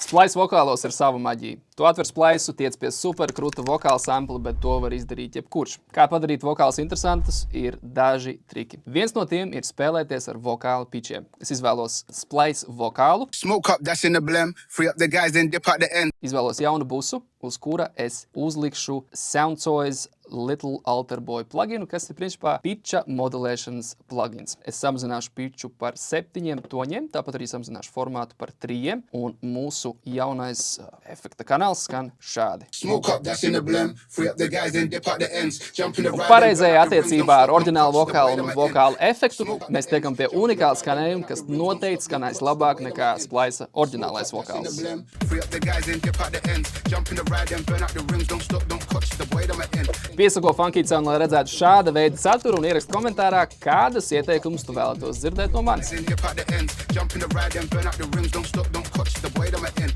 Splice vokālos ir sava maģija. Tu atver splice, tiec pie superkruta vokāla sampla, bet to var izdarīt jebkurš. Kā padarīt vokālus interesantus, ir daži triki. Viens no tiem ir spēlēties ar vokālu pičiem. Es izvēlos splice vokālu. Smoke up, that's in the blem. Free up the guys, then dip at the end. Izvēlos jaunu busu, uz kura es uzlikšu Soundtoys Little Alter Boy pluginu, kas ir principā pitcha modelēšanas plugins. Es samazināšu pitchu par 7 toņiem, tāpat arī samazināšu formātu par 3, un mūsu jaunais efekta kanāls skan šādi. Smoke up, that's in the blem. Free up the guys, then dip at the ends. Jump in the ride. Pareizajā attiecībā ar oriģinālu vokālu un vokālu efektu mēs tiekam pie unikāla skanējuma, kas noteikti skanēs labāk nekā Splice oriģinālais vokāls. Free up the guys, then dip at the ends. Jump in the ride and burn out the rims. Don't stop, don't catch the boy, I'm at end. Piesako Funky Sound, lai redzētu šāda veida saturu, un ierakst komentārā, kādas ieteikumus tu vēlētos dzirdēt no manis. Jump in the ride and burn out the rims. Don't stop, don't catch the boy, I'm at end.